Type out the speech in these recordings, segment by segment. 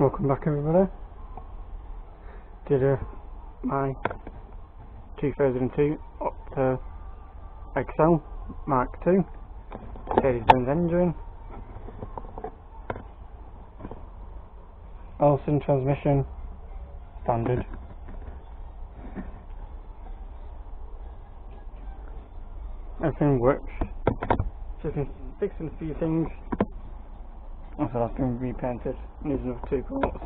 Welcome back everybody. Did my 2002 OPTARE EXCEL Mark II Mercedes-Benz engine, Olsen transmission, standard. Everything works. Just been fixing a few things. Also, that's been repainted. Needs another 2 coats.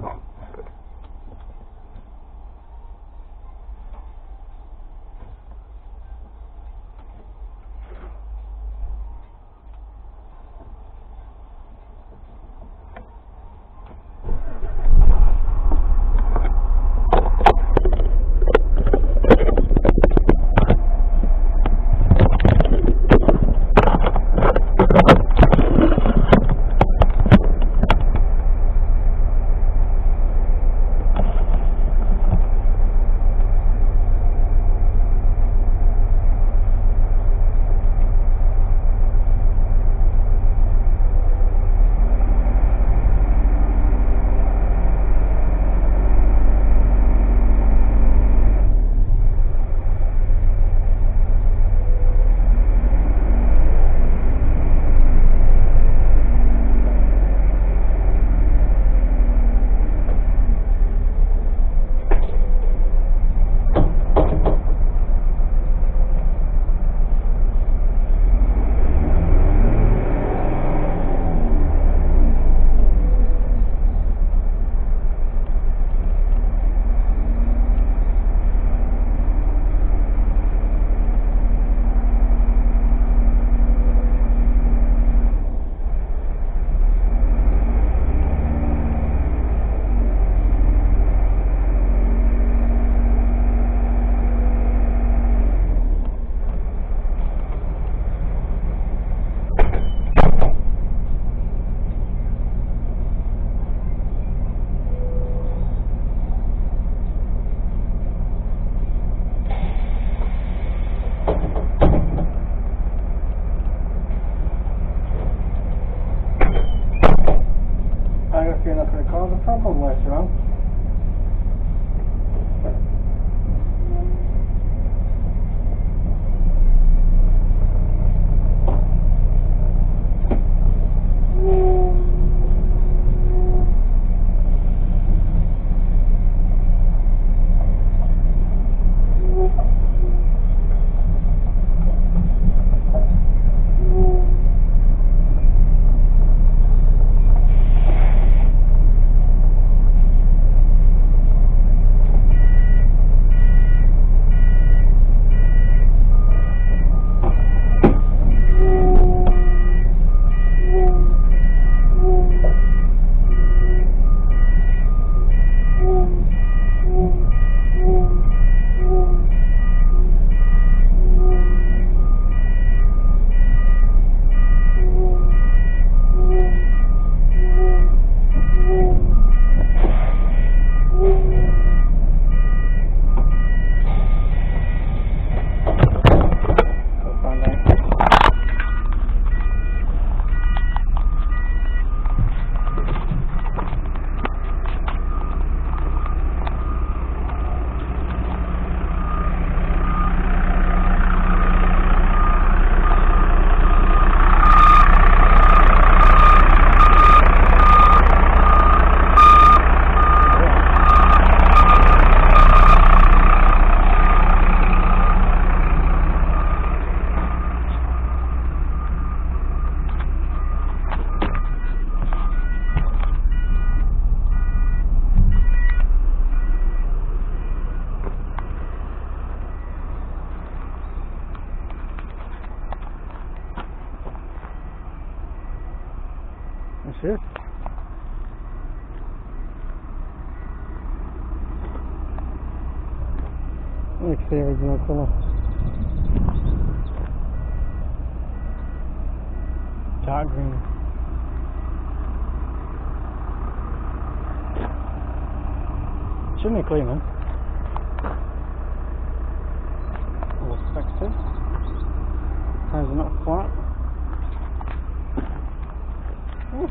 Good. You're not going to cause a problem later on. That's it. Looks the original colour. Dark green. Shouldn't be clean then. All expected. Tires are not flat. Ooh.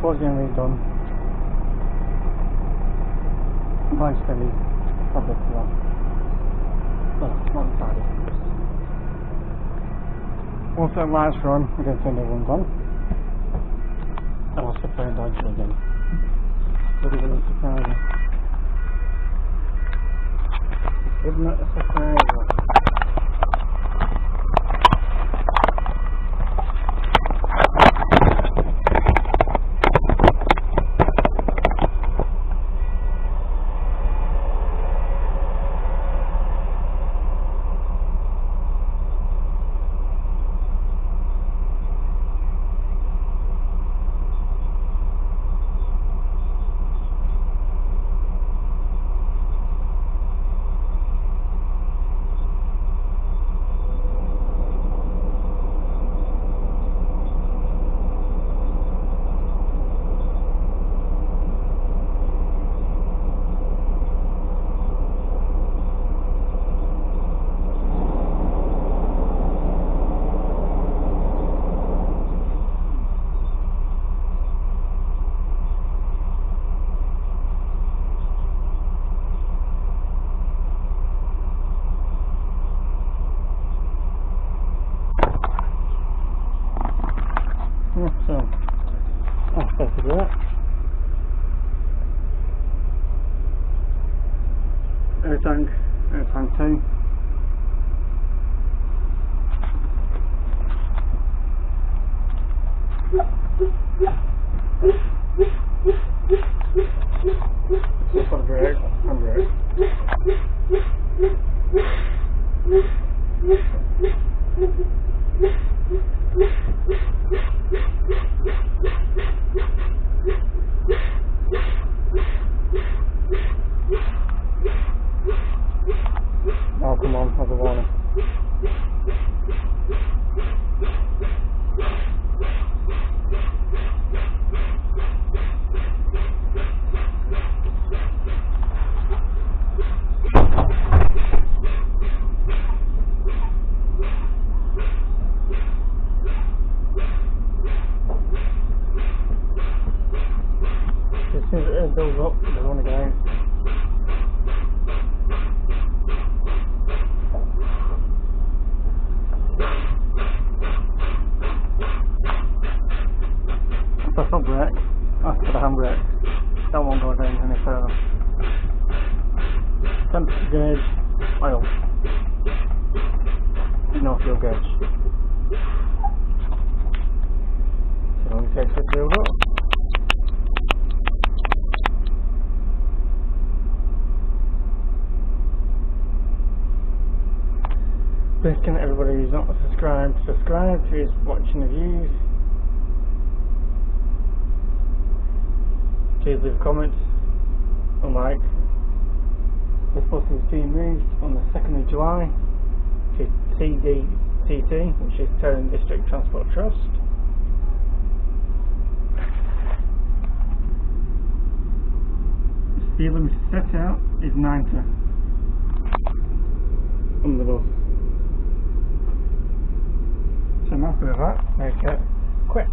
towards the end when he's done. Mine's fairly public to that. Well, not entirely. Once that light's run, we're going to turn the ones on. And I'll set phone down to again. What are you going to surprise me? Isn't that a surprise? So, that's basically it. Air tank 2. Just on brake, and brake. Oh, come on, have a warning. As soon as it builds up, they want to go out. That's not brake, that's for the handbrake. That won't go down any further. Temperature gauge, oil. No fuel gauge. So long as it takes it to build up. Please can everybody who's not subscribed, subscribe, who's watching the views. Please leave a comment and like. This bus is being moved on the 2nd of July to TDTT, which is Nottingham District Transport Trust. The speed limit set out is 90 on the bus. So I'm happy with that, make it quick.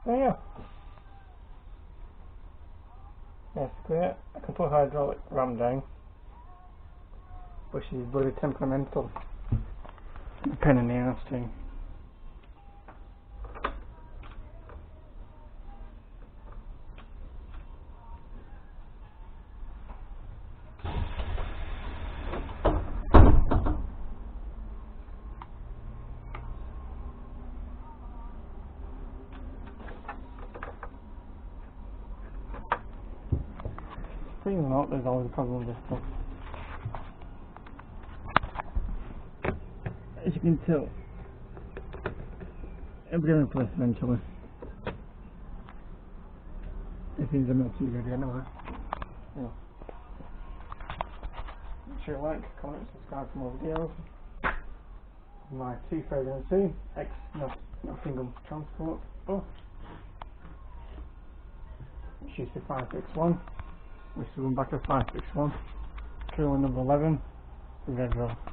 So yeah, basically it. I can put hydraulic ram down, but she's bloody temperamental. A pain in the ass too. Believe it or not, there's always a problem with this stuff. As you can tell, it'll be in place eventually. If things are not too ready anyway. Yeah. Make sure you like, comment, subscribe for more videos. My 2002 Nottingham Transport bus, which introduced to 561, which is one back to 561, tool number 11, REDROSE.